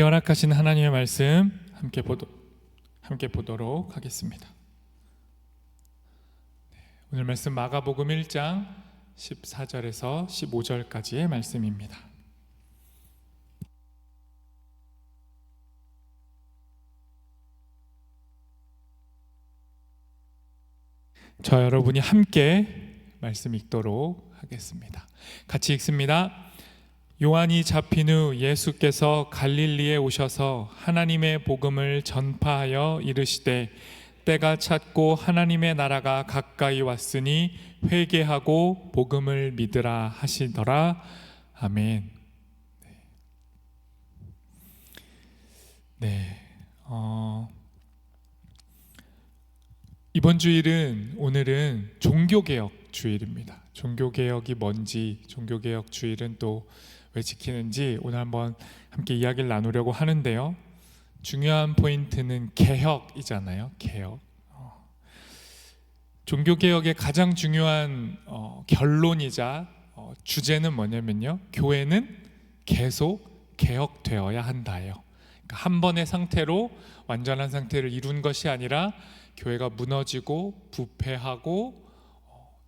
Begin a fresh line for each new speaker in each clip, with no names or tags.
허락하신 하나님의 말씀 함께 보도록 하겠습니다. 오늘 말씀 마가복음 1장 14절에서 15절까지의 말씀입니다. 저 여러분이 함께 말씀 읽도록 하겠습니다. 같이 읽습니다. 요한이 잡힌 후 예수께서 갈릴리에 오셔서 하나님의 복음을 전파하여 이르시되 때가 찼고 하나님의 나라가 가까이 왔으니 회개하고 복음을 믿으라 하시더라. 아멘. 이번 주일은 오늘은 종교개혁 주일입니다. 종교개혁이 뭔지, 종교개혁 주일은 또 왜 지키는지 오늘 한번 함께 이야기를 나누려고 하는데요. 중요한 포인트는 개혁이잖아요. 개혁. 종교개혁의 가장 중요한 결론이자 주제는 뭐냐면요, 교회는 계속 개혁되어야 한다예요. 그러니까 한 번의 상태로 완전한 상태를 이룬 것이 아니라 교회가 무너지고 부패하고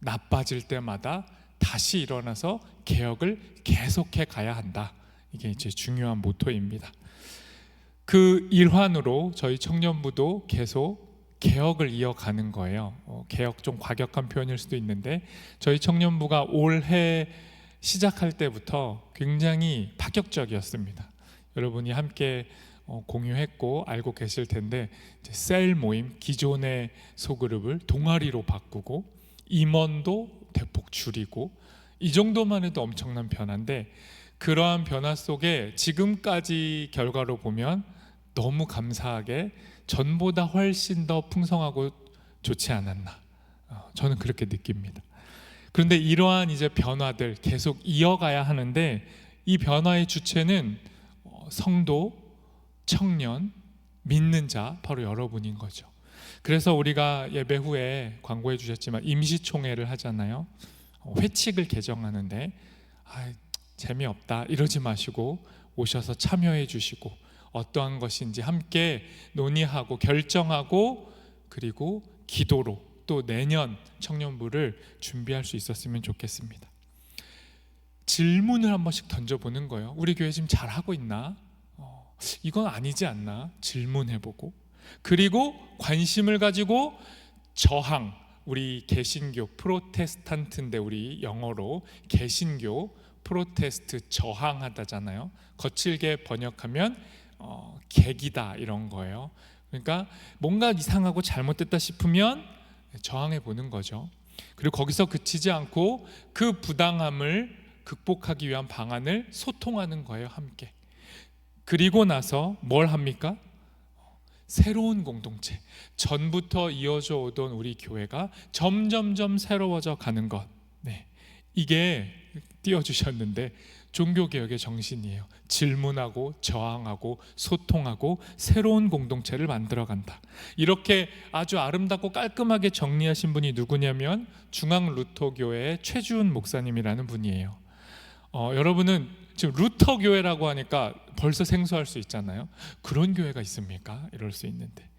나빠질 때마다 다시 일어나서 개혁을 계속해 가야 한다. 이게 이제 중요한 모토입니다. 그 일환으로 저희 청년부도 계속 개혁을 이어가는 거예요. 개혁 좀 과격한 표현일 수도 있는데 저희 청년부가 올해 시작할 때부터 굉장히 파격적이었습니다. 여러분이 함께 공유했고 알고 계실 텐데 셀 모임, 기존의 소그룹을 동아리로 바꾸고 임원도 대폭 줄이고 이 정도만 해도 엄청난 변화인데 그러한 변화 속에 지금까지 결과로 보면 너무 감사하게 전보다 훨씬 더 풍성하고 좋지 않았나, 저는 그렇게 느낍니다. 그런데 이러한 이제 변화들 계속 이어가야 하는데 이 변화의 주체는 성도, 청년, 믿는 자, 바로 여러분인 거죠. 그래서 우리가 예배 후에 광고해 주셨지만 임시총회를 하잖아요. 회칙을 개정하는데 재미없다 이러지 마시고 오셔서 참여해 주시고 어떠한 것인지 함께 논의하고 결정하고 그리고 기도로 또 내년 청년부를 준비할 수 있었으면 좋겠습니다. 질문을 한 번씩 던져보는 거예요. 우리 교회 지금 잘하고 있나? 이건 아니지 않나? 질문해보고 그리고 관심을 가지고 저항, 우리 개신교 프로테스탄트인데 우리 영어로 개신교 프로테스트 저항하다잖아요. 거칠게 번역하면 개기다 이런 거예요. 그러니까 뭔가 이상하고 잘못됐다 싶으면 저항해 보는 거죠. 그리고 거기서 그치지 않고 그 부당함을 극복하기 위한 방안을 소통하는 거예요, 함께. 그리고 나서 뭘 합니까? 새로운 공동체, 전부터 이어져 오던 우리 교회가 점점점 새로워져 가는 것, 이게 띄워주셨는데 종교개혁의 정신이에요. 질문하고 저항하고 소통하고 새로운 공동체를 만들어간다. 이렇게 아주 아름답고 깔끔하게 정리하신 분이 누구냐면 중앙루터교회의 최주은 목사님이라는 분이에요. 여러분은 지금 루터 교회라고 하니까 벌써 생소할 수 있잖아요. 그런 교회가 있습니까? 이럴 수 있는데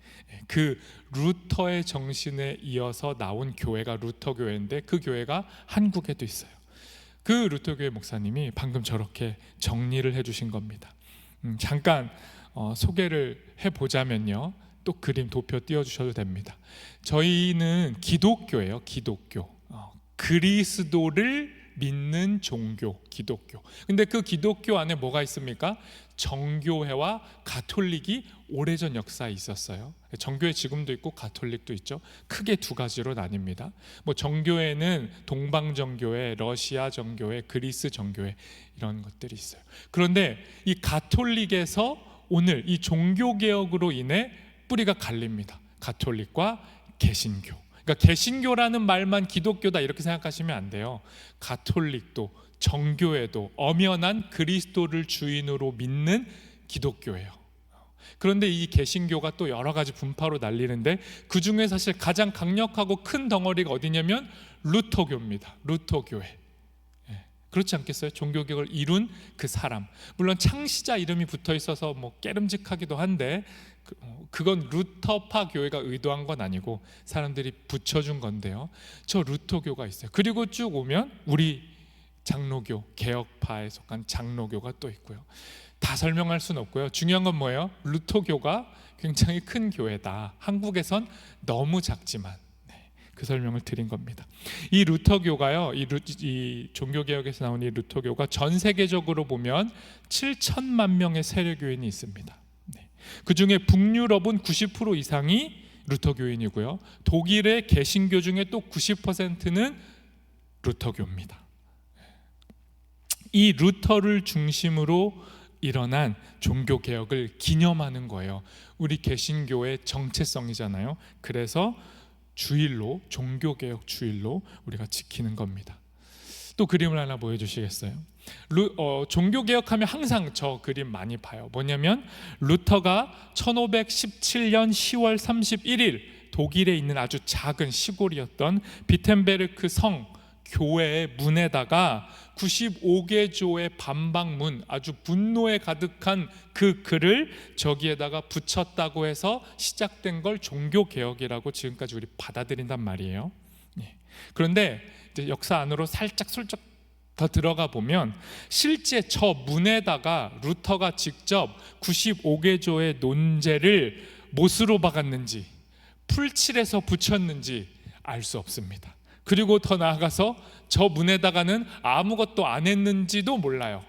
그 루터의 정신에 이어서 나온 교회가 루터 교회인데 그 교회가 한국에도 있어요. 그 루터 교회 목사님이 방금 저렇게 정리를 해주신 겁니다. 잠깐 소개를 해보자면요, 또 그림 도표 띄워주셔도 됩니다. 저희는 기독교예요. 기독교, 그리스도를 믿는 종교, 기독교. 근데 그 기독교 안에 뭐가 있습니까? 정교회와 가톨릭이 오래전 역사에 있었어요. 정교회 지금도 있고 가톨릭도 있죠. 크게 두 가지로 나뉩니다. 정교회는 동방정교회, 러시아 정교회, 그리스 정교회 이런 것들이 있어요. 그런데 이 가톨릭에서 오늘 이 종교개혁으로 인해 뿌리가 갈립니다. 가톨릭과 개신교. 그러니까 개신교라는 말만 기독교다 이렇게 생각하시면 안 돼요. 가톨릭도 정교회도 엄연한 그리스도를 주인으로 믿는 기독교예요. 그런데 이 개신교가 또 여러 가지 분파로 날리는데 그 중에 사실 가장 강력하고 큰 덩어리가 어디냐면 루터교입니다. 루터교회. 그렇지 않겠어요? 종교개혁을 이룬 그 사람, 물론 창시자 이름이 붙어 있어서 뭐 깨름직하기도 한데 그건 루터파 교회가 의도한 건 아니고 사람들이 붙여준 건데요. 저 루터교가 있어요. 그리고 쭉 오면 우리 장로교, 개혁파에 속한 장로교가 또 있고요. 다 설명할 수는 없고요. 중요한 건 뭐예요? 루터교가 굉장히 큰 교회다. 한국에선 너무 작지만, 그 설명을 드린 겁니다. 이 루터교가요, 이 종교개혁에서 나온 이 루터교가 전 세계적으로 보면 7천만 명의 세례교인이 있습니다. 그 중에 북유럽은 90% 이상이 루터교인이고요. 독일의 개신교 중에 또 90%는 루터교입니다. 이 루터를 중심으로 일어난 종교개혁을 기념하는 거예요. 우리 개신교의 정체성이잖아요. 그래서 주일로, 종교개혁 주일로 우리가 지키는 겁니다. 또 그림을 하나 보여주시겠어요? 종교개혁하면 항상 저 그림 많이 봐요. 뭐냐면 루터가 1517년 10월 31일 독일에 있는 아주 작은 시골이었던 비텐베르크 성 교회의 문에다가 95개조의 반박문, 아주 분노에 가득한 그 글을 저기에다가 붙였다고 해서 시작된 걸 종교개혁이라고 지금까지 우리 받아들인단 말이에요. 그런데 이제 역사 안으로 살짝 더 들어가 보면 실제 저 문에다가 루터가 직접 95개조의 논제를 못으로 박았는지 풀칠해서 붙였는지 알 수 없습니다. 그리고 더 나아가서 저 문에다가는 아무것도 안 했는지도 몰라요.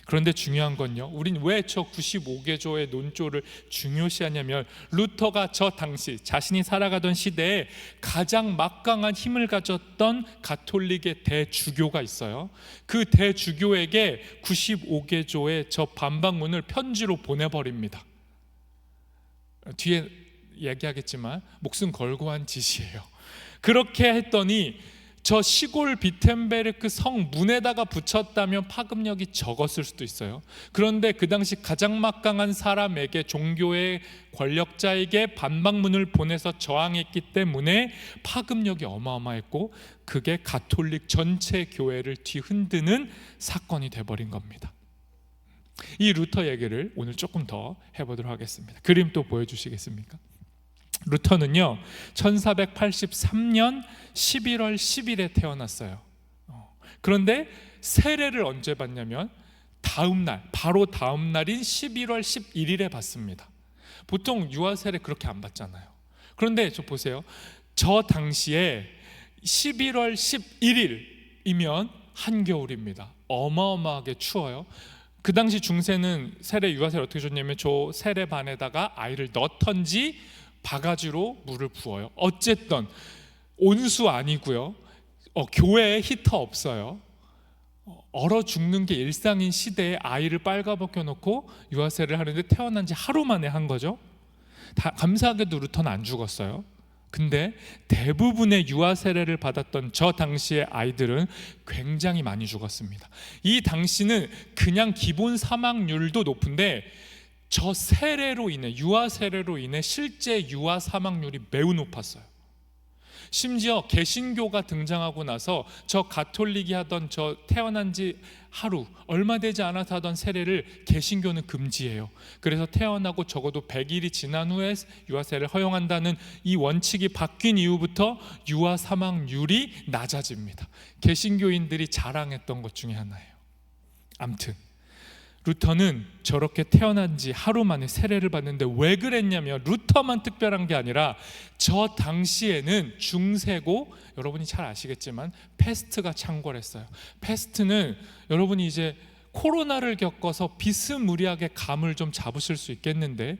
그런데 중요한 건요, 우린 왜 저 95개조의 논조를 중요시하냐면 루터가 저 당시 자신이 살아가던 시대에 가장 막강한 힘을 가졌던 가톨릭의 대주교가 있어요. 그 대주교에게 95개조의 저 반박문을 편지로 보내버립니다. 뒤에 얘기하겠지만 목숨 걸고 한 짓이에요. 그렇게 했더니 저 시골 비텐베르크 성 문에다가 붙였다면 파급력이 적었을 수도 있어요. 그런데 그 당시 가장 막강한 사람에게, 종교의 권력자에게 반박문을 보내서 저항했기 때문에 파급력이 어마어마했고 그게 가톨릭 전체 교회를 뒤흔드는 사건이 돼버린 겁니다. 이 루터 얘기를 오늘 조금 더 해보도록 하겠습니다. 그림 또 보여주시겠습니까? 루터는요 1483년 11월 10일에 태어났어요. 그런데 세례를 언제 받냐면 바로 다음 날인 11월 11일에 받습니다. 보통 유아 세례 그렇게 안 받잖아요. 그런데 저 보세요. 저 당시에 11월 11일이면 한겨울입니다. 어마어마하게 추워요. 그 당시 중세는 유아 세례 어떻게 줬냐면 저 세례반에다가 아이를 넣던지 바가지로 물을 부어요. 어쨌든 온수 아니고요. 교회에 히터 없어요. 얼어 죽는 게 일상인 시대에 아이를 빨가벗겨 놓고 유아세를 하는데 태어난 지 하루 만에 한 거죠. 감사하게도 루터는 안 죽었어요. 근데 대부분의 유아 세례를 받았던 저 당시의 아이들은 굉장히 많이 죽었습니다. 이 당시는 그냥 기본 사망률도 높은데 저 세례로 인해, 유아 세례로 인해 실제 유아 사망률이 매우 높았어요. 심지어 개신교가 등장하고 나서 저 가톨릭이 하던 저 태어난 지 하루 얼마 되지 않아서 하던 세례를 개신교는 금지해요. 그래서 태어나고 적어도 100일이 지난 후에 유아 세례를 허용한다는 이 원칙이 바뀐 이후부터 유아 사망률이 낮아집니다. 개신교인들이 자랑했던 것 중에 하나예요. 아무튼 루터는 저렇게 태어난 지 하루 만에 세례를 받는데 왜 그랬냐면 루터만 특별한 게 아니라 저 당시에는 중세고 여러분이 잘 아시겠지만 패스트가 창궐했어요. 패스트는 여러분이 이제 코로나를 겪어서 비스무리하게 감을 좀 잡으실 수 있겠는데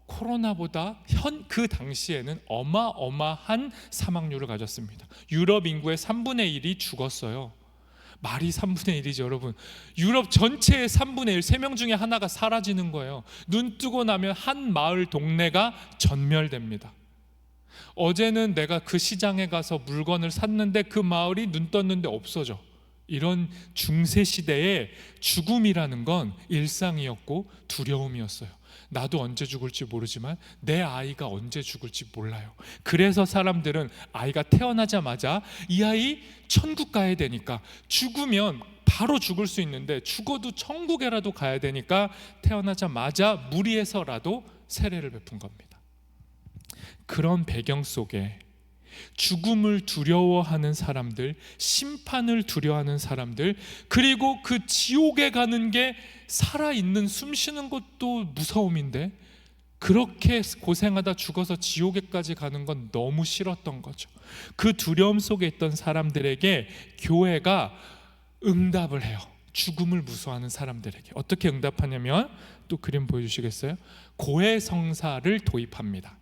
코로나보다 그 당시에는 어마어마한 사망률을 가졌습니다. 유럽 인구의 3분의 1이 죽었어요. 말이 3분의 1이죠 여러분. 유럽 전체의 3분의 1, 3명 중에 하나가 사라지는 거예요. 눈 뜨고 나면 한 마을 동네가 전멸됩니다. 어제는 내가 그 시장에 가서 물건을 샀는데 그 마을이 눈 떴는데 없어져. 이런 중세 시대에 죽음이라는 건 일상이었고 두려움이었어요. 나도 언제 죽을지 모르지만 내 아이가 언제 죽을지 몰라요. 그래서 사람들은 아이가 태어나자마자 이 아이 천국 가야 되니까, 죽으면 바로 죽을 수 있는데 죽어도 천국에라도 가야 되니까 태어나자마자 무리해서라도 세례를 베푼 겁니다. 그런 배경 속에 죽음을 두려워하는 사람들, 심판을 두려워하는 사람들, 그리고 그 지옥에 가는 게 살아있는 숨 쉬는 것도 무서움인데 그렇게 고생하다 죽어서 지옥에까지 가는 건 너무 싫었던 거죠. 그 두려움 속에 있던 사람들에게 교회가 응답을 해요. 죽음을 무서워하는 사람들에게 어떻게 응답하냐면, 또 그림 보여주시겠어요? 고해성사를 도입합니다.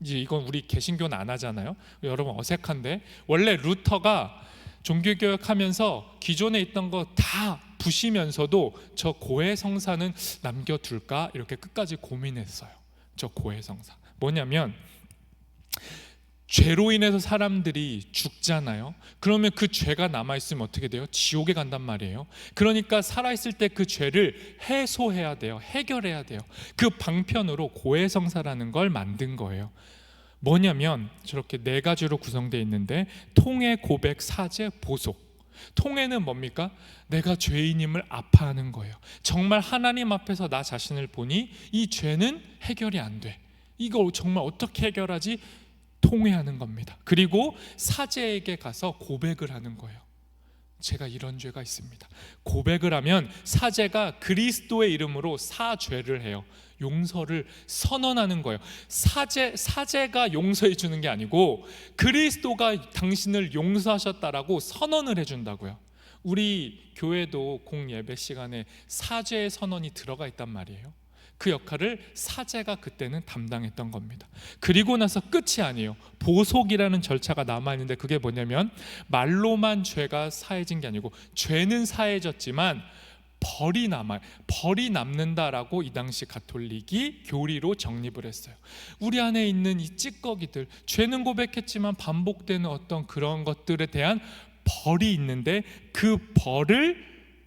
이제 이건 우리 개신교는 안 하잖아요. 여러분 어색한데, 원래 루터가 종교개혁하면서 기존에 있던 거 다 부시면서도 저 고해성사는 남겨둘까 이렇게 끝까지 고민했어요. 저 고해성사 뭐냐면, 죄로 인해서 사람들이 죽잖아요. 그러면 그 죄가 남아있으면 어떻게 돼요? 지옥에 간단 말이에요. 그러니까 살아있을 때 그 죄를 해소해야 돼요. 해결해야 돼요. 그 방편으로 고해성사라는 걸 만든 거예요. 뭐냐면 저렇게 네 가지로 구성되어 있는데, 통해, 고백, 사죄, 보속. 통해는 뭡니까? 내가 죄인임을 아파하는 거예요. 정말 하나님 앞에서 나 자신을 보니 이 죄는 해결이 안 돼. 이거 정말 어떻게 해결하지? 통회하는 겁니다. 그리고 사제에게 가서 고백을 하는 거예요. 제가 이런 죄가 있습니다. 고백을 하면 사제가 그리스도의 이름으로 사죄를 해요. 용서를 선언하는 거예요. 사제가 용서해 주는 게 아니고 그리스도가 당신을 용서하셨다라고 선언을 해준다고요. 우리 교회도 공예배 시간에 사죄의 선언이 들어가 있단 말이에요. 그 역할을 사제가 그때는 담당했던 겁니다. 그리고 나서 끝이 아니에요. 보속이라는 절차가 남아있는데, 그게 뭐냐면 말로만 죄가 사해진 게 아니고 죄는 사해졌지만 벌이 남아요. 벌이 남는다라고 이 당시 가톨릭이 교리로 정립을 했어요. 우리 안에 있는 이 찌꺼기들, 죄는 고백했지만 반복되는 어떤 그런 것들에 대한 벌이 있는데 그 벌을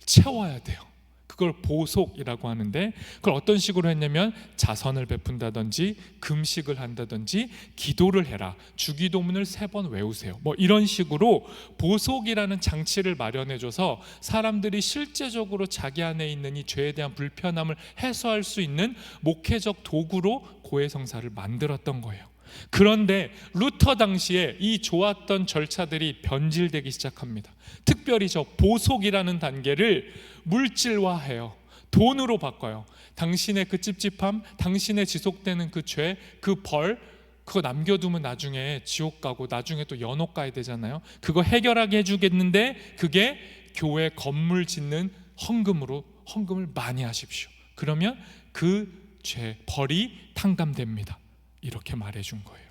채워야 돼요. 그걸 보속이라고 하는데, 그걸 어떤 식으로 했냐면 자선을 베푼다든지 금식을 한다든지 기도를 해라, 주기도문을 3번 외우세요, 뭐 이런 식으로 보속이라는 장치를 마련해줘서 사람들이 실제적으로 자기 안에 있는 이 죄에 대한 불편함을 해소할 수 있는 목회적 도구로 고해성사를 만들었던 거예요. 그런데 루터 당시에 이 좋았던 절차들이 변질되기 시작합니다. 특별히 저 보속이라는 단계를 물질화해요. 돈으로 바꿔요. 당신의 그 찝찝함, 당신의 지속되는 그 죄, 그 벌, 그거 남겨두면 나중에 지옥 가고 나중에 또 연옥 가야 되잖아요. 그거 해결하게 해주겠는데 그게 교회 건물 짓는 헌금을 많이 하십시오. 그러면 그 죄, 벌이 탕감됩니다. 이렇게 말해준 거예요.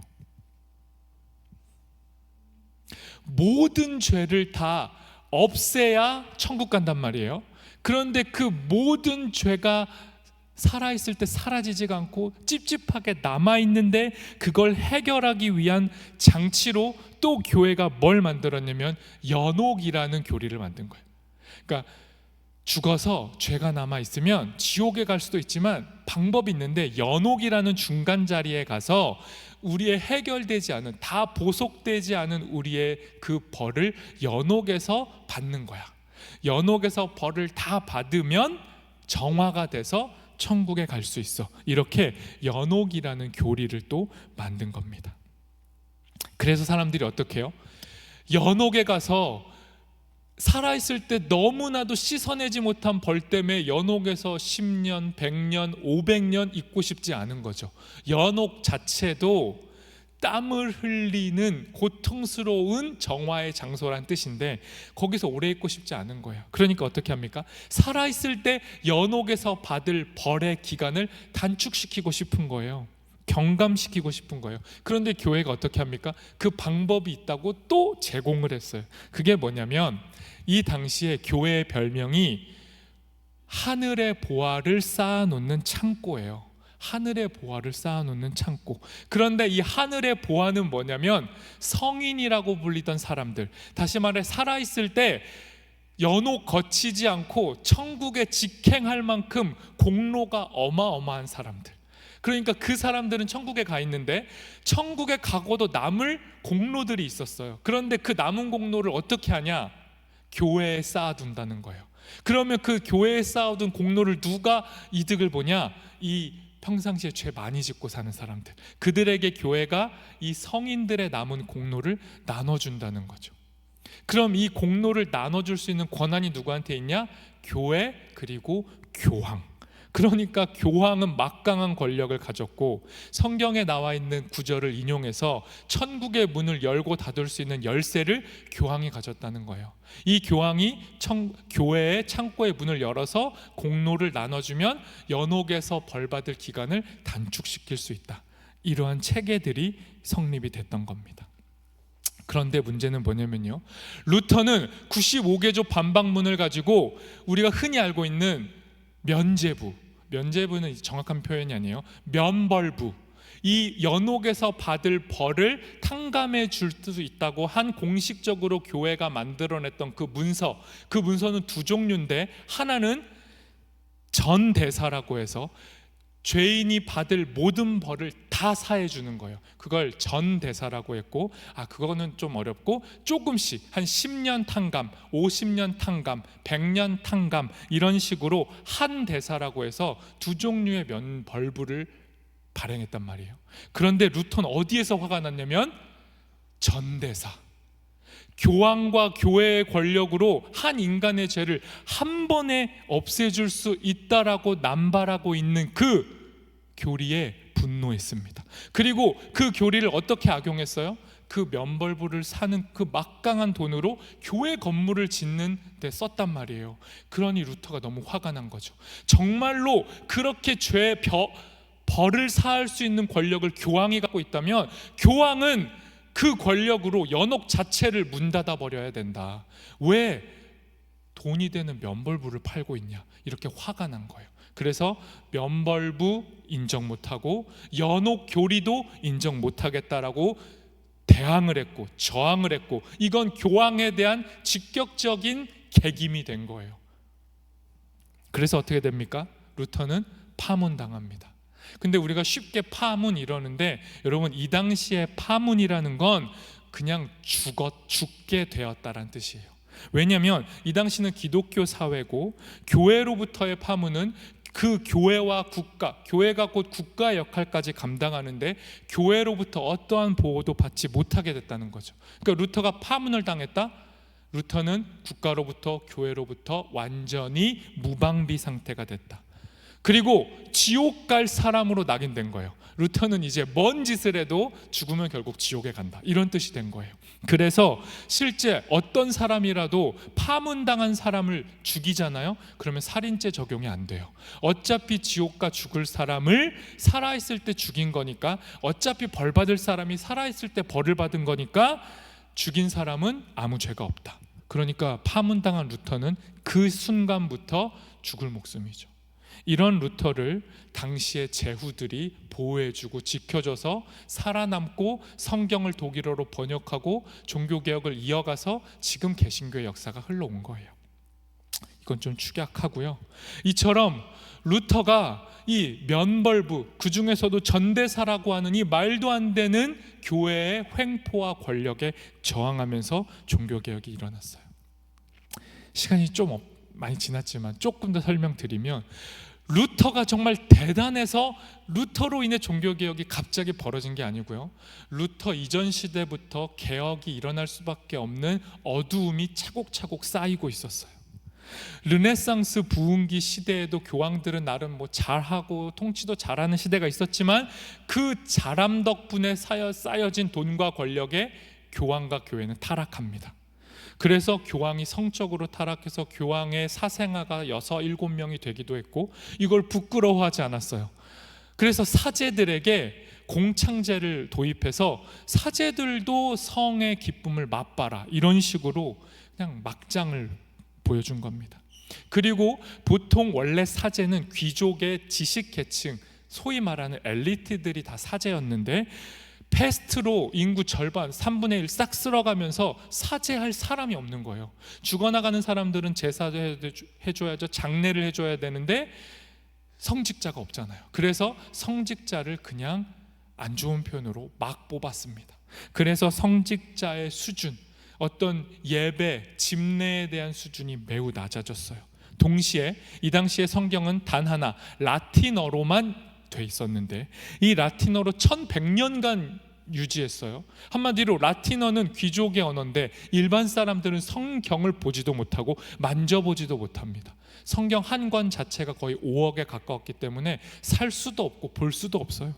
모든 죄를 다 없애야 천국 간단 말이에요. 그런데 그 모든 죄가 살아있을 때 사라지지가 않고 찝찝하게 남아있는데 그걸 해결하기 위한 장치로 또 교회가 뭘 만들었냐면 연옥이라는 교리를 만든 거예요. 그러니까 죽어서 죄가 남아있으면 지옥에 갈 수도 있지만 방법이 있는데, 연옥이라는 중간 자리에 가서 우리의 해결되지 않은, 다 보속되지 않은 우리의 그 벌을 연옥에서 받는 거야. 연옥에서 벌을 다 받으면 정화가 돼서 천국에 갈 수 있어. 이렇게 연옥이라는 교리를 또 만든 겁니다. 그래서 사람들이 어떻게 해요? 연옥에 가서 살아있을 때 너무나도 씻어내지 못한 벌 때문에 연옥에서 10년, 100년, 500년 있고 싶지 않은 거죠. 연옥 자체도 땀을 흘리는 고통스러운 정화의 장소란 뜻인데 거기서 오래 있고 싶지 않은 거예요. 그러니까 어떻게 합니까? 살아있을 때 연옥에서 받을 벌의 기간을 단축시키고 싶은 거예요. 경감시키고 싶은 거예요. 그런데 교회가 어떻게 합니까? 그 방법이 있다고 또 제공을 했어요. 그게 뭐냐면, 이 당시에 교회의 별명이 하늘의 보화를 쌓아놓는 창고예요. 하늘의 보화를 쌓아놓는 창고. 그런데 이 하늘의 보화는 뭐냐면 성인이라고 불리던 사람들, 다시 말해 살아있을 때 연옥 거치지 않고 천국에 직행할 만큼 공로가 어마어마한 사람들. 그러니까 그 사람들은 천국에 가 있는데 천국에 가고도 남을 공로들이 있었어요. 그런데 그 남은 공로를 어떻게 하냐? 교회에 쌓아둔다는 거예요. 그러면 그 교회에 쌓아둔 공로를 누가 이득을 보냐? 이 평상시에 죄 많이 짓고 사는 사람들, 그들에게 교회가 이 성인들의 남은 공로를 나눠준다는 거죠. 그럼 이 공로를 나눠줄 수 있는 권한이 누구한테 있냐? 교회 그리고 교황. 그러니까 교황은 막강한 권력을 가졌고 성경에 나와 있는 구절을 인용해서 천국의 문을 열고 닫을 수 있는 열쇠를 교황이 가졌다는 거예요. 이 교황이 교회의 창고의 문을 열어서 공로를 나눠주면 연옥에서 벌받을 기간을 단축시킬 수 있다. 이러한 체계들이 성립이 됐던 겁니다. 그런데 문제는 뭐냐면요, 루터는 95개조 반박문을 가지고 우리가 흔히 알고 있는 면죄부는 정확한 표현이 아니에요. 면벌부, 이 연옥에서 받을 벌을 탕감해 줄 수 있다고 한 공식적으로 교회가 만들어냈던 그 문서는 두 종류인데, 하나는 전대사라고 해서 죄인이 받을 모든 벌을 다 사해 주는 거예요. 그걸 전대사라고 했고, 그거는 좀 어렵고 조금씩 한 10년 탕감, 50년 탕감, 100년 탕감 이런 식으로 한 대사라고 해서 두 종류의 면벌부를 발행했단 말이에요. 그런데 루터는 어디에서 화가 났냐면 전대사, 교황과 교회의 권력으로 한 인간의 죄를 한 번에 없애줄 수 있다라고 남발하고 있는 그 교리에 분노했습니다. 그리고 그 교리를 어떻게 악용했어요? 그 면벌부를 사는 그 막강한 돈으로 교회 건물을 짓는 데 썼단 말이에요. 그러니 루터가 너무 화가 난 거죠. 정말로 그렇게 벌을 사할 수 있는 권력을 교황이 갖고 있다면 교황은 그 권력으로 연옥 자체를 문 닫아 버려야 된다. 왜 돈이 되는 면벌부를 팔고 있냐? 이렇게 화가 난 거예요. 그래서 면벌부 인정 못하고 연옥 교리도 인정 못하겠다라고 대항을 했고 저항을 했고, 이건 교황에 대한 직격적인 계김이 된 거예요. 그래서 어떻게 됩니까? 루터는 파문당합니다. 근데 우리가 쉽게 파문 이러는데, 여러분 이 당시에 파문이라는 건 그냥 죽게 되었다라는 뜻이에요. 왜냐하면 이 당시는 기독교 사회고 교회로부터의 파문은 그 교회와 교회가 곧 국가의 역할까지 감당하는데 교회로부터 어떠한 보호도 받지 못하게 됐다는 거죠. 그러니까 루터가 파문을 당했다? 루터는 국가로부터 교회로부터 완전히 무방비 상태가 됐다. 그리고 지옥 갈 사람으로 낙인된 거예요. 루터는 이제 뭔 짓을 해도 죽으면 결국 지옥에 간다, 이런 뜻이 된 거예요. 그래서 실제 어떤 사람이라도 파문당한 사람을 죽이잖아요. 그러면 살인죄 적용이 안 돼요. 어차피 지옥 가 죽을 사람을 살아있을 때 죽인 거니까, 어차피 벌 받을 사람이 살아있을 때 벌을 받은 거니까 죽인 사람은 아무 죄가 없다. 그러니까 파문당한 루터는 그 순간부터 죽을 목숨이죠. 이런 루터를 당시의 제후들이 보호해주고 지켜줘서 살아남고 성경을 독일어로 번역하고 종교개혁을 이어가서 지금 개신교의 역사가 흘러온 거예요. 이건 좀 축약하고요. 이처럼 루터가 이 면벌부, 그 중에서도 전대사라고 하는 이 말도 안 되는 교회의 횡포와 권력에 저항하면서 종교개혁이 일어났어요. 시간이 좀 많이 지났지만 조금 더 설명드리면, 루터가 정말 대단해서 루터로 인해 종교개혁이 갑자기 벌어진 게 아니고요, 루터 이전 시대부터 개혁이 일어날 수밖에 없는 어두움이 차곡차곡 쌓이고 있었어요. 르네상스 부흥기 시대에도 교황들은 나름 잘하고 통치도 잘하는 시대가 있었지만 그 잘함 덕분에 쌓여진 돈과 권력에 교황과 교회는 타락합니다. 그래서 교황이 성적으로 타락해서 교황의 사생아가 6, 7명이 되기도 했고, 이걸 부끄러워하지 않았어요. 그래서 사제들에게 공창제를 도입해서 사제들도 성의 기쁨을 맛봐라, 이런 식으로 그냥 막장을 보여준 겁니다. 그리고 보통 원래 사제는 귀족의 지식계층, 소위 말하는 엘리트들이 다 사제였는데 패스트로 인구 절반 3분의 1 싹 쓸어가면서 사죄할 사람이 없는 거예요. 죽어나가는 사람들은 제사도 해줘야죠. 장례를 해줘야 되는데 성직자가 없잖아요. 그래서 성직자를 그냥 안 좋은 표현으로 막 뽑았습니다. 그래서 성직자의 수준, 어떤 예배, 집례에 대한 수준이 매우 낮아졌어요. 동시에 이 당시에 성경은 단 하나 라틴어로만 돼 있었는데 이 라틴어로 1100년간 유지했어요. 한마디로 라틴어는 귀족의 언어인데 일반 사람들은 성경을 보지도 못하고 만져보지도 못합니다. 성경 한 권 자체가 거의 5억에 가까웠기 때문에 살 수도 없고 볼 수도 없어요.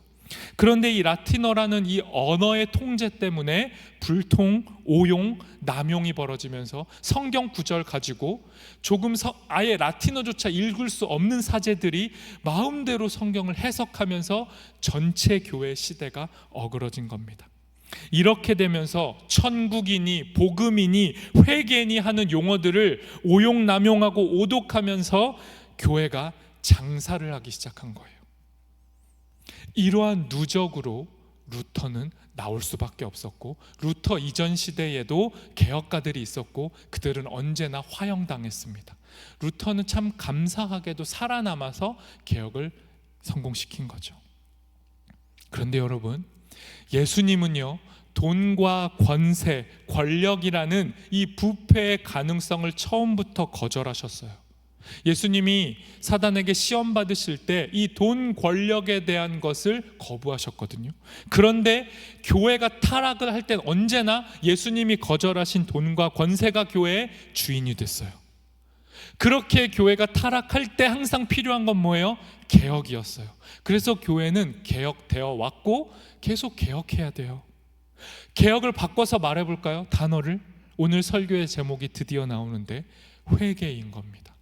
그런데 이 라틴어라는 이 언어의 통제 때문에 불통, 오용, 남용이 벌어지면서 성경 구절 가지고 조금 아예 라틴어조차 읽을 수 없는 사제들이 마음대로 성경을 해석하면서 전체 교회 시대가 어그러진 겁니다. 이렇게 되면서 천국이니 복음이니 회개니 하는 용어들을 오용, 남용하고 오독하면서 교회가 장사를 하기 시작한 거예요. 이러한 누적으로 루터는 나올 수밖에 없었고, 루터 이전 시대에도 개혁가들이 있었고 그들은 언제나 화형당했습니다. 루터는 참 감사하게도 살아남아서 개혁을 성공시킨 거죠. 그런데 여러분, 예수님은요, 돈과 권세, 권력이라는 이 부패의 가능성을 처음부터 거절하셨어요. 예수님이 사단에게 시험 받으실 때 이 돈, 권력에 대한 것을 거부하셨거든요. 그런데 교회가 타락을 할 땐 언제나 예수님이 거절하신 돈과 권세가 교회의 주인이 됐어요. 그렇게 교회가 타락할 때 항상 필요한 건 뭐예요? 개혁이었어요. 그래서 교회는 개혁되어 왔고 계속 개혁해야 돼요. 개혁을 바꿔서 말해볼까요? 단어를. 오늘 설교의 제목이 드디어 나오는데 회개인 겁니다.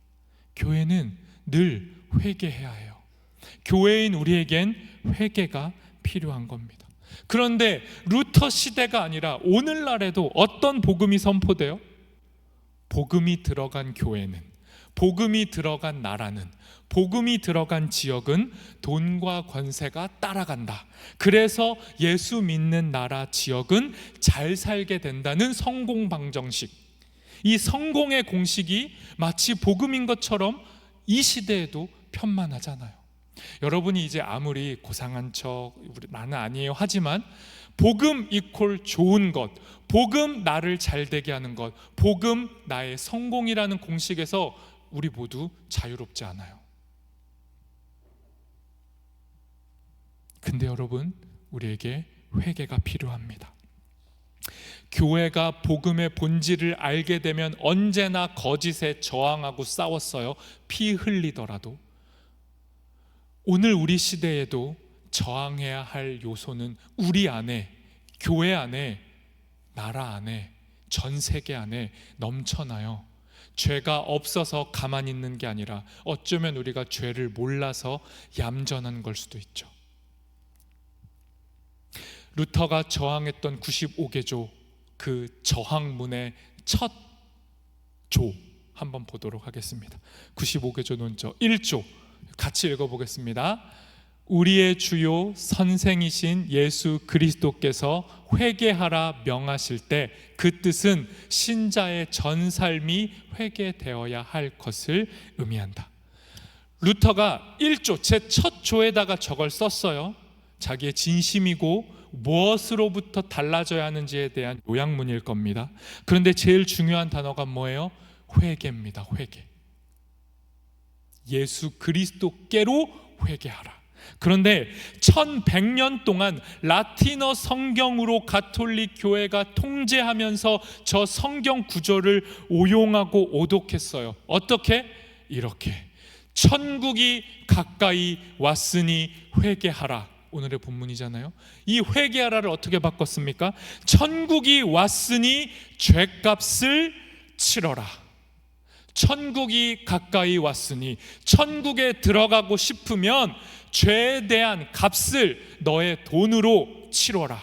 교회는 늘 회개해야 해요. 교회인 우리에겐 회개가 필요한 겁니다. 그런데 루터 시대가 아니라 오늘날에도 어떤 복음이 선포돼요? 복음이 들어간 교회는, 복음이 들어간 나라는, 복음이 들어간 지역은 돈과 권세가 따라간다. 그래서 예수 믿는 나라 지역은 잘 살게 된다는 성공 방정식, 이 성공의 공식이 마치 복음인 것처럼 이 시대에도 편만하잖아요. 여러분이 이제 아무리 고상한 척 나는 아니에요 하지만 복음 이퀄 좋은 것, 복음 나를 잘되게 하는 것, 복음 나의 성공이라는 공식에서 우리 모두 자유롭지 않아요. 근데 여러분, 우리에게 회개가 필요합니다. 교회가 복음의 본질을 알게 되면 언제나 거짓에 저항하고 싸웠어요. 피 흘리더라도. 오늘 우리 시대에도 저항해야 할 요소는 우리 안에, 교회 안에, 나라 안에, 전 세계 안에 넘쳐나요. 죄가 없어서 가만히 있는 게 아니라 어쩌면 우리가 죄를 몰라서 얌전한 걸 수도 있죠. 루터가 저항했던 95개조, 그 저항문의 첫 조 한번 보도록 하겠습니다. 95개조 논조 1조 같이 읽어보겠습니다. 우리의 주요 선생이신 예수 그리스도께서 회개하라 명하실 때 그 뜻은 신자의 전 삶이 회개되어야 할 것을 의미한다. 루터가 1조, 제 첫 조에다가 저걸 썼어요. 자기의 진심이고 무엇으로부터 달라져야 하는지에 대한 요약문일 겁니다. 그런데 제일 중요한 단어가 뭐예요? 회개입니다. 회개. 예수 그리스도께로 회개하라. 그런데 1100년 동안 라틴어 성경으로 가톨릭 교회가 통제하면서 저 성경 구절을 오용하고 오독했어요. 어떻게? 이렇게. 천국이 가까이 왔으니 회개하라. 오늘의 본문이잖아요. 이 회개하라를 어떻게 바꿨습니까? 천국이 왔으니 죄값을 치러라. 천국이 가까이 왔으니, 천국에 들어가고 싶으면 죄에 대한 값을 너의 돈으로 치러라.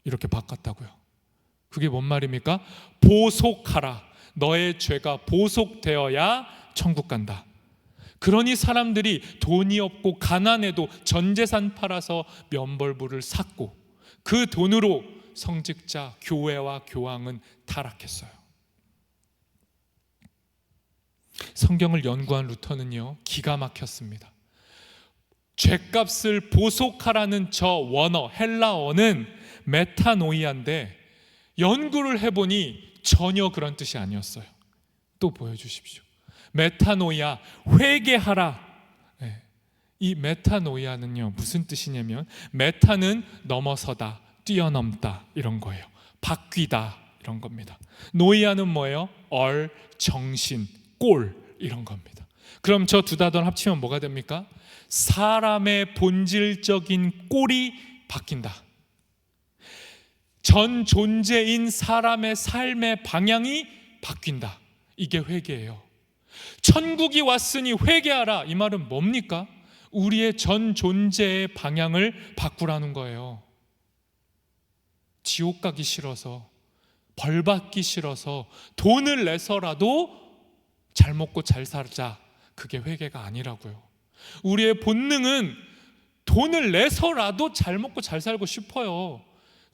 이렇게 바꿨다고요. 그게 뭔 말입니까? 보속하라. 너의 죄가 보속되어야 천국 간다. 그러니 사람들이 돈이 없고 가난해도 전 재산 팔아서 면벌부를 샀고, 그 돈으로 성직자, 교회와 교황은 타락했어요. 성경을 연구한 루터는요, 기가 막혔습니다. 죄값을 보속하라는 저 원어, 헬라어는 메타노이아인데 연구를 해보니 전혀 그런 뜻이 아니었어요. 또 보여주십시오. 메타노이아, 회개하라. 네. 이 메타노이아는요, 무슨 뜻이냐면 메타는 넘어서다, 뛰어넘다 이런 거예요. 바뀌다 이런 겁니다. 노이아는 뭐예요? 정신, 꼴 이런 겁니다. 그럼 저 두 단어를 합치면 뭐가 됩니까? 사람의 본질적인 꼴이 바뀐다. 전 존재인 사람의 삶의 방향이 바뀐다. 이게 회개예요. 천국이 왔으니 회개하라. 이 말은 뭡니까? 우리의 전 존재의 방향을 바꾸라는 거예요. 지옥 가기 싫어서, 벌 받기 싫어서 돈을 내서라도 잘 먹고 잘 살자. 그게 회개가 아니라고요. 우리의 본능은 돈을 내서라도 잘 먹고 잘 살고 싶어요.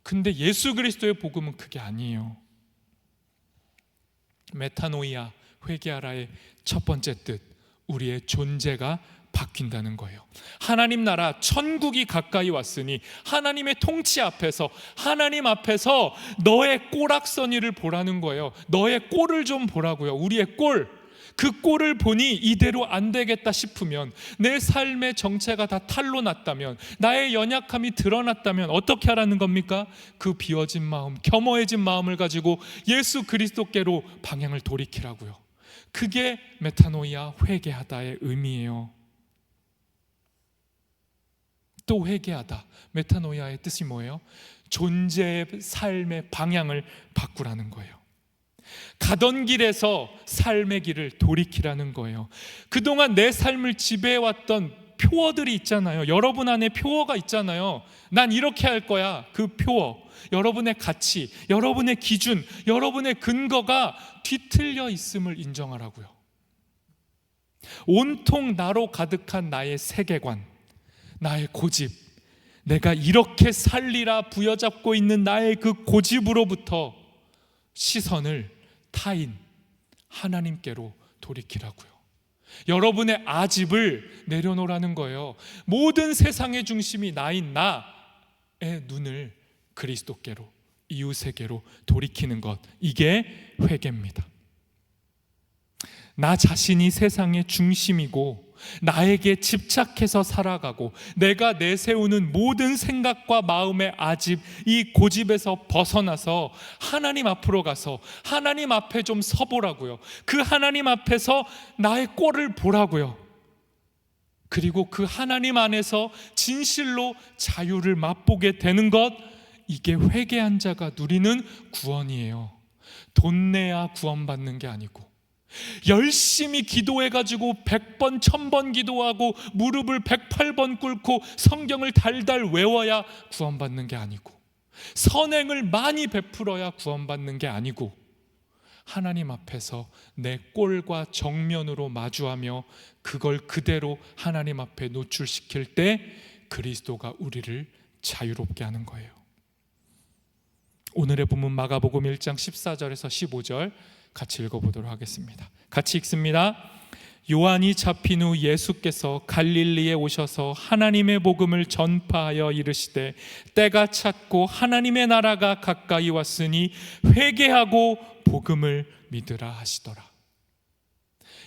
근데 예수 그리스도의 복음은 그게 아니에요. 메타노이아, 회개하라의 첫 번째 뜻, 우리의 존재가 바뀐다는 거예요. 하나님 나라, 천국이 가까이 왔으니 하나님의 통치 앞에서, 하나님 앞에서 너의 꼴악선이를 보라는 거예요. 너의 꼴을 좀 보라고요. 우리의 꼴. 그 꼴을 보니 이대로 안 되겠다 싶으면, 내 삶의 정체가 다 탈로 났다면, 나의 연약함이 드러났다면 어떻게 하라는 겁니까? 그 비워진 마음, 겸허해진 마음을 가지고 예수 그리스도께로 방향을 돌이키라고요. 그게 메타노이아, 회개하다의 의미예요. 또 회개하다, 메타노이아의 뜻이 뭐예요? 존재의 삶의 방향을 바꾸라는 거예요. 가던 길에서 삶의 길을 돌이키라는 거예요. 그동안 내 삶을 지배해왔던 표어들이 있잖아요. 여러분 안에 표어가 있잖아요. 난 이렇게 할 거야. 그 표어, 여러분의 가치, 여러분의 기준, 여러분의 근거가 뒤틀려 있음을 인정하라고요. 온통 나로 가득한 나의 세계관, 나의 고집, 내가 이렇게 살리라 부여잡고 있는 나의 그 고집으로부터 시선을 타인 하나님께로 돌이키라고요. 여러분의 아집을 내려놓으라는 거예요. 모든 세상의 중심이 나인 나의 눈을 그리스도께로, 이웃에게로 돌이키는 것, 이게 회개입니다. 나 자신이 세상의 중심이고 나에게 집착해서 살아가고 내가 내세우는 모든 생각과 마음의 아집, 이 고집에서 벗어나서 하나님 앞으로 가서 하나님 앞에 좀 서보라고요. 그 하나님 앞에서 나의 꼴을 보라고요. 그리고 그 하나님 안에서 진실로 자유를 맛보게 되는 것, 이게 회개한 자가 누리는 구원이에요. 돈 내야 구원받는 게 아니고, 열심히 기도해가지고 100번 1000번 기도하고 무릎을 108번 꿇고 성경을 달달 외워야 구원받는 게 아니고, 선행을 많이 베풀어야 구원받는 게 아니고, 하나님 앞에서 내 꼴과 정면으로 마주하며 그걸 그대로 하나님 앞에 노출시킬 때 그리스도가 우리를 자유롭게 하는 거예요. 오늘의 본문 마가복음 1장 14절에서 15절 같이 읽어보도록 하겠습니다. 같이 읽습니다. 요한이 잡힌 후 예수께서 갈릴리에 오셔서 하나님의 복음을 전파하여 이르시되 때가 찼고 하나님의 나라가 가까이 왔으니 회개하고 복음을 믿으라 하시더라.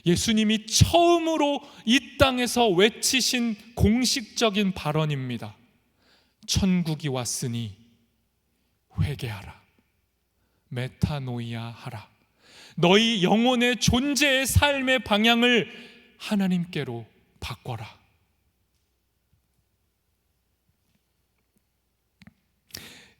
예수님이 처음으로 이 땅에서 외치신 공식적인 발언입니다. 천국이 왔으니 회개하라, 메타노이아 하라. 너희 영혼의 존재의 삶의 방향을 하나님께로 바꿔라.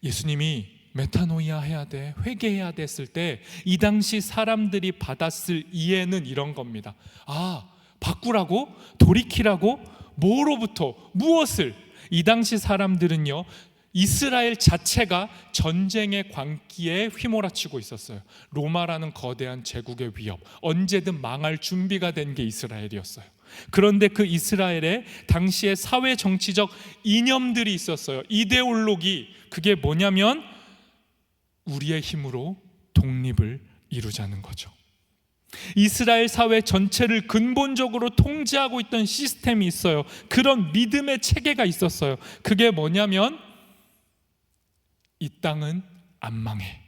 예수님이 메타노이아 해야 돼, 회개해야 됐을 때 이 당시 사람들이 받았을 이해는 이런 겁니다. 아, 바꾸라고? 돌이키라고? 뭐로부터? 무엇을? 이 당시 사람들은요, 이스라엘 자체가 전쟁의 광기에 휘몰아치고 있었어요. 로마라는 거대한 제국의 위협, 언제든 망할 준비가 된 게 이스라엘이었어요. 그런데 그 이스라엘에 당시에 사회 정치적 이념들이 있었어요. 이데올로기, 그게 뭐냐면 우리의 힘으로 독립을 이루자는 거죠. 이스라엘 사회 전체를 근본적으로 통제하고 있던 시스템이 있어요. 그런 믿음의 체계가 있었어요. 그게 뭐냐면 이 땅은 안 망해.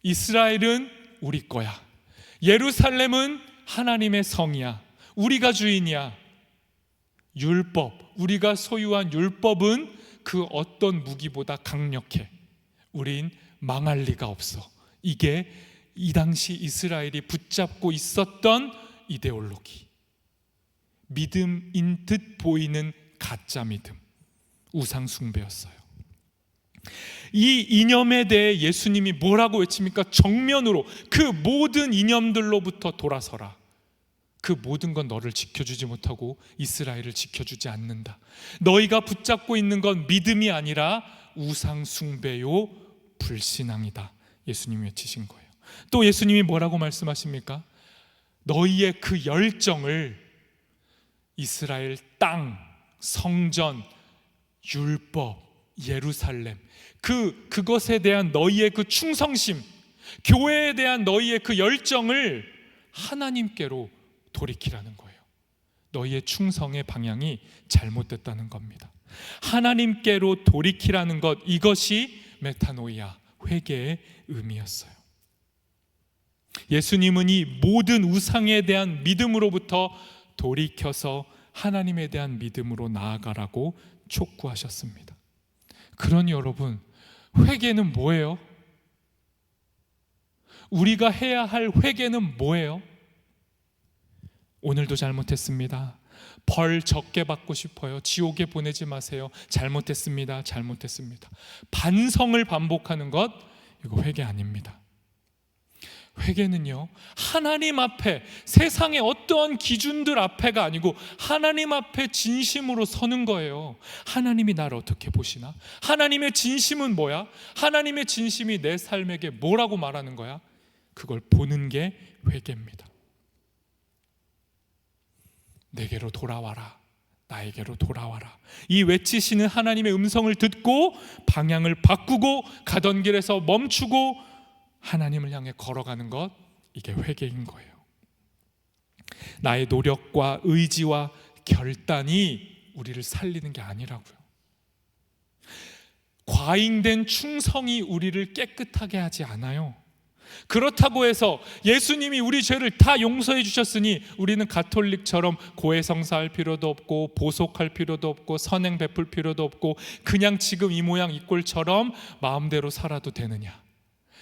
이스라엘은 우리 거야. 예루살렘은 하나님의 성이야. 우리가 주인이야. 율법, 우리가 소유한 율법은 그 어떤 무기보다 강력해. 우린 망할 리가 없어. 이게 이 당시 이스라엘이 붙잡고 있었던 이데올로기, 믿음인 듯 보이는 가짜 믿음, 우상 숭배였어요. 이 이념에 대해 예수님이 뭐라고 외칩니까? 정면으로 그 모든 이념들로부터 돌아서라. 그 모든 건 너를 지켜주지 못하고 이스라엘을 지켜주지 않는다. 너희가 붙잡고 있는 건 믿음이 아니라 우상 숭배요 불신앙이다. 예수님이 외치신 거예요. 또 예수님이 뭐라고 말씀하십니까? 너희의 그 열정을 이스라엘 땅, 성전, 율법, 예루살렘, 그것에 대한 너희의 그 충성심, 교회에 대한 너희의 그 열정을 하나님께로 돌이키라는 거예요. 너희의 충성의 방향이 잘못됐다는 겁니다. 하나님께로 돌이키라는 것, 이것이 메타노이아, 회개의 의미였어요. 예수님은 이 모든 우상에 대한 믿음으로부터 돌이켜서 하나님에 대한 믿음으로 나아가라고 촉구하셨습니다. 그러니 여러분, 회개는 뭐예요? 우리가 해야 할 회개는 뭐예요? 오늘도 잘못했습니다. 벌 적게 받고 싶어요. 지옥에 보내지 마세요. 잘못했습니다. 잘못했습니다. 반성을 반복하는 것, 이거 회개 아닙니다. 회개는요, 하나님 앞에, 세상의 어떠한 기준들 앞에가 아니고 하나님 앞에 진심으로 서는 거예요. 하나님이 나를 어떻게 보시나? 하나님의 진심은 뭐야? 하나님의 진심이 내 삶에게 뭐라고 말하는 거야? 그걸 보는 게 회개입니다. 내게로 돌아와라. 나에게로 돌아와라. 이 외치시는 하나님의 음성을 듣고 방향을 바꾸고 가던 길에서 멈추고 하나님을 향해 걸어가는 것, 이게 회개인 거예요. 나의 노력과 의지와 결단이 우리를 살리는 게 아니라고요. 과잉된 충성이 우리를 깨끗하게 하지 않아요. 그렇다고 해서 예수님이 우리 죄를 다 용서해 주셨으니 우리는 가톨릭처럼 고해성사할 필요도 없고 보속할 필요도 없고 선행 베풀 필요도 없고 그냥 지금 이 모양 이 꼴처럼 마음대로 살아도 되느냐?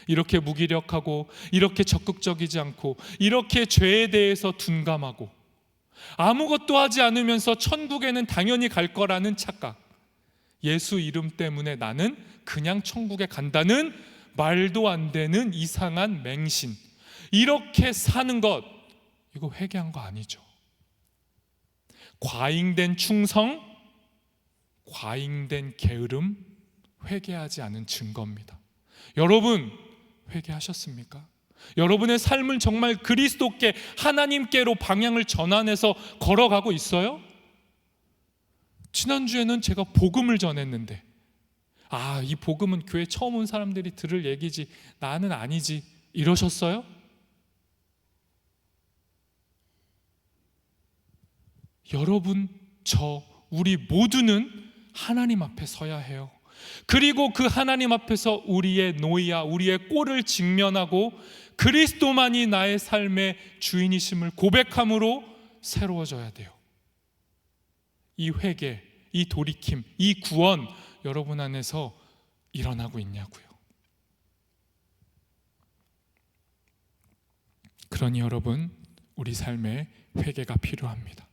이렇게 무기력하고 이렇게 적극적이지 않고 이렇게 죄에 대해서 둔감하고 아무것도 하지 않으면서 천국에는 당연히 갈 거라는 착각, 예수 이름 때문에 나는 그냥 천국에 간다는 말도 안 되는 이상한 맹신, 이렇게 사는 것, 이거 회개한 거 아니죠. 과잉된 충성, 과잉된 게으름, 회개하지 않은 증거입니다. 여러분, 회개하셨습니까? 여러분의 삶을 정말 그리스도께, 하나님께로 방향을 전환해서 걸어가고 있어요? 지난주에는 제가 복음을 전했는데, 이 복음은 교회 처음 온 사람들이 들을 얘기지 나는 아니지, 이러셨어요? 여러분, 우리 모두는 하나님 앞에 서야 해요. 그리고 그 하나님 앞에서 우리의 노이와 우리의 꼴을 직면하고 그리스도만이 나의 삶의 주인이심을 고백함으로 새로워져야 돼요. 이 회개, 이 돌이킴, 이 구원, 여러분 안에서 일어나고 있냐고요. 그러니 여러분, 우리 삶에 회개가 필요합니다.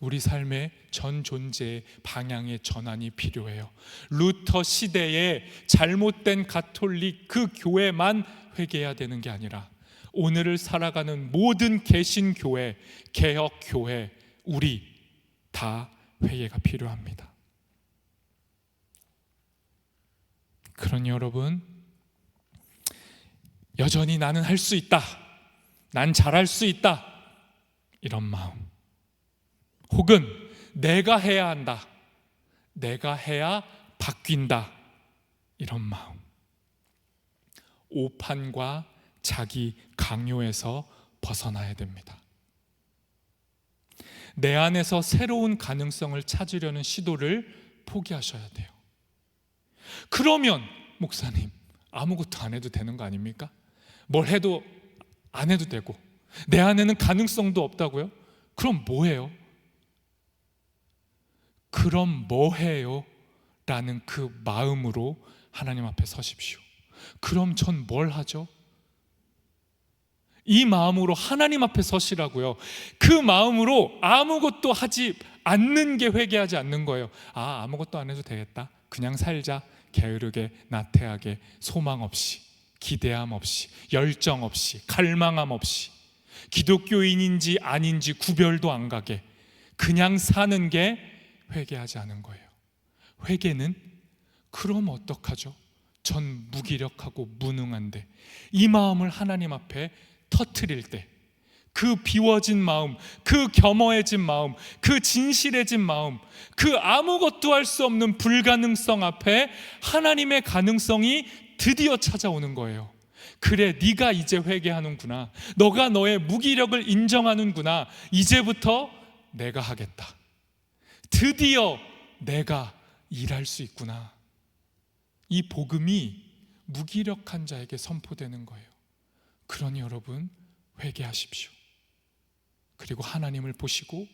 우리 삶의 전 존재의 방향의 전환이 필요해요. 루터 시대에 잘못된 가톨릭 그 교회만 회개해야 되는 게 아니라 오늘을 살아가는 모든 개신교회, 개혁교회, 우리 다 회개가 필요합니다. 그러니 여러분, 여전히 나는 할 수 있다, 난 잘할 수 있다, 이런 마음, 혹은 내가 해야 한다, 내가 해야 바뀐다, 이런 마음. 오판과 자기 강요에서 벗어나야 됩니다. 내 안에서 새로운 가능성을 찾으려는 시도를 포기하셔야 돼요. 그러면 목사님, 아무것도 안 해도 되는 거 아닙니까? 뭘 해도 안 해도 되고 내 안에는 가능성도 없다고요? 그럼 뭐 해요? 그럼 뭐 해요? 라는 그 마음으로 하나님 앞에 서십시오. 그럼 전 뭘 하죠? 이 마음으로 하나님 앞에 서시라고요. 그 마음으로 아무것도 하지 않는 게 회개하지 않는 거예요. 아무것도 안 해도 되겠다, 그냥 살자, 게으르게, 나태하게, 소망 없이, 기대함 없이, 열정 없이, 갈망함 없이, 기독교인인지 아닌지 구별도 안 가게 그냥 사는 게 회개하지 않은 거예요. 회개는 그럼 어떡하죠? 전 무기력하고 무능한데, 이 마음을 하나님 앞에 터뜨릴 때 그 비워진 마음, 그 겸허해진 마음, 그 진실해진 마음, 그 아무것도 할 수 없는 불가능성 앞에 하나님의 가능성이 드디어 찾아오는 거예요. 그래, 네가 이제 회개하는구나, 너가 너의 무기력을 인정하는구나, 이제부터 내가 하겠다, 드디어 내가 일할 수 있구나. 이 복음이 무기력한 자에게 선포되는 거예요. 그러니 여러분, 회개하십시오. 그리고 하나님을 보시고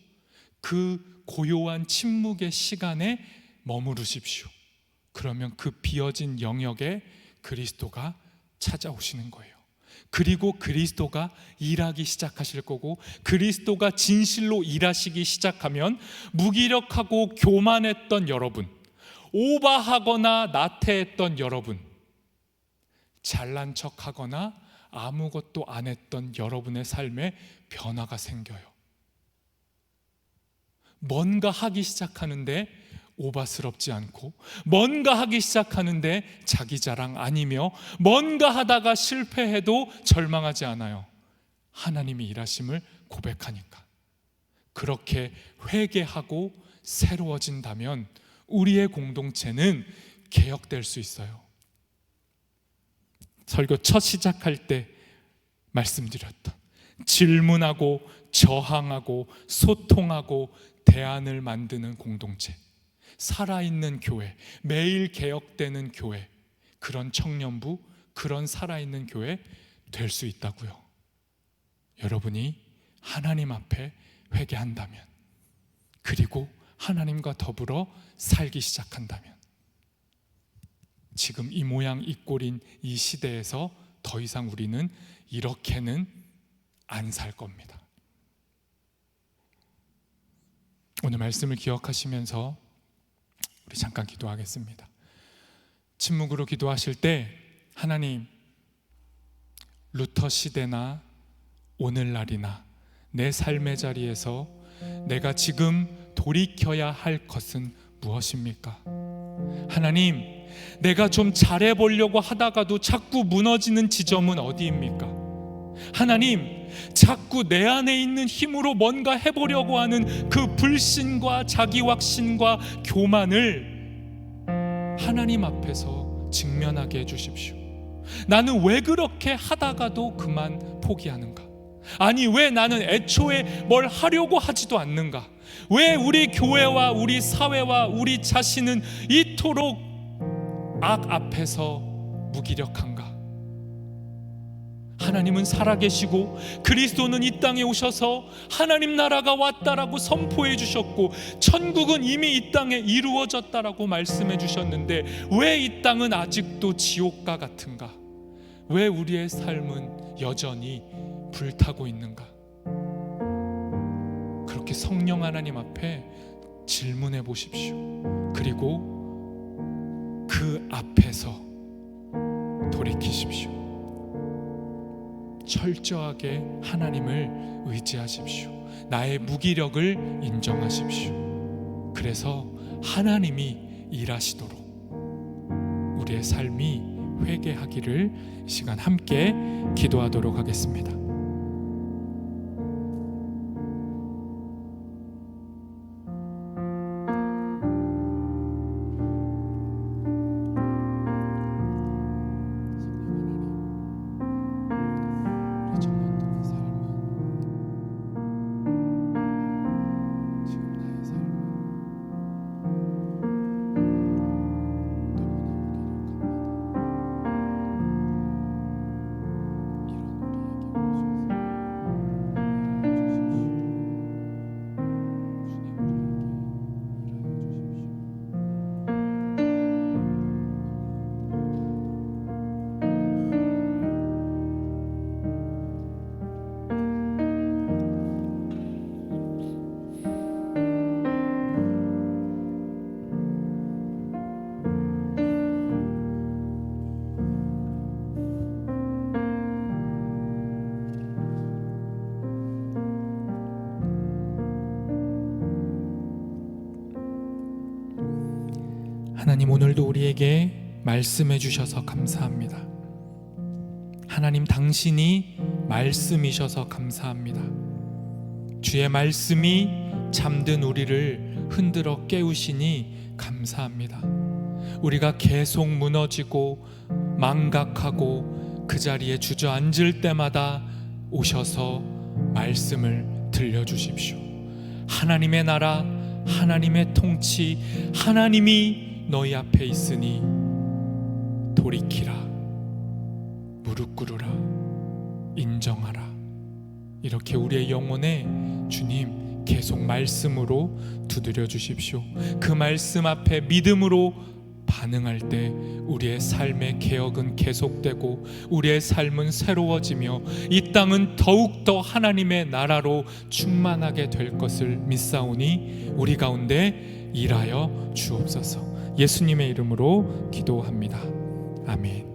그 고요한 침묵의 시간에 머무르십시오. 그러면 그 비어진 영역에 그리스도가 찾아오시는 거예요. 그리고 그리스도가 일하기 시작하실 거고, 그리스도가 진실로 일하시기 시작하면 무기력하고 교만했던 여러분, 오바하거나 나태했던 여러분, 잘난 척하거나 아무것도 안 했던 여러분의 삶에 변화가 생겨요. 뭔가 하기 시작하는데 오바스럽지 않고, 뭔가 하기 시작하는데 자기 자랑 아니며, 뭔가 하다가 실패해도 절망하지 않아요. 하나님이 일하심을 고백하니까. 그렇게 회개하고 새로워진다면 우리의 공동체는 개혁될 수 있어요. 설교 첫 시작할 때 말씀드렸던 질문하고 저항하고 소통하고 대안을 만드는 공동체, 살아있는 교회, 매일 개혁되는 교회, 그런 청년부, 그런 살아있는 교회 될 수 있다고요. 여러분이 하나님 앞에 회개한다면, 그리고 하나님과 더불어 살기 시작한다면, 지금 이 모양 이 꼴인 이 시대에서 더 이상 우리는 이렇게는 안 살 겁니다. 오늘 말씀을 기억하시면서 우리 잠깐 기도하겠습니다. 침묵으로 기도하실 때, 하나님, 루터 시대나 오늘날이나 내 삶의 자리에서 내가 지금 돌이켜야 할 것은 무엇입니까? 하나님, 내가 좀 잘해보려고 하다가도 자꾸 무너지는 지점은 어디입니까? 하나님, 자꾸 내 안에 있는 힘으로 뭔가 해보려고 하는 그 불신과 자기 확신과 교만을 하나님 앞에서 직면하게 해주십시오. 나는 왜 그렇게 하다가도 그만 포기하는가? 아니, 왜 나는 애초에 뭘 하려고 하지도 않는가? 왜 우리 교회와 우리 사회와 우리 자신은 이토록 악 앞에서 무기력한가? 하나님은 살아계시고 그리스도는 이 땅에 오셔서 하나님 나라가 왔다라고 선포해 주셨고, 천국은 이미 이 땅에 이루어졌다라고 말씀해 주셨는데, 왜 이 땅은 아직도 지옥과 같은가? 왜 우리의 삶은 여전히 불타고 있는가? 그렇게 성령 하나님 앞에 질문해 보십시오. 그리고 그 앞에서 돌이키십시오. 철저하게 하나님을 의지하십시오. 나의 무기력을 인정하십시오. 그래서 하나님이 일하시도록 우리의 삶이 회개하기를 시간 함께 기도하도록 하겠습니다. 하나님, 오늘도 우리에게 말씀해 주셔서 감사합니다. 하나님, 당신이 말씀이셔서 감사합니다. 주의 말씀이 잠든 우리를 흔들어 깨우시니 감사합니다. 우리가 계속 무너지고 망각하고 그 자리에 주저앉을 때마다 오셔서 말씀을 들려주십시오. 하나님의 나라, 하나님의 통치, 하나님이 너희 앞에 있으니 돌이키라, 무릎 꿇으라, 인정하라. 이렇게 우리의 영혼에 주님 계속 말씀으로 두드려 주십시오. 그 말씀 앞에 믿음으로 반응할 때 우리의 삶의 개혁은 계속되고 우리의 삶은 새로워지며 이 땅은 더욱더 하나님의 나라로 충만하게 될 것을 믿사오니 우리 가운데 일하여 주옵소서. 예수님의 이름으로 기도합니다. 아멘.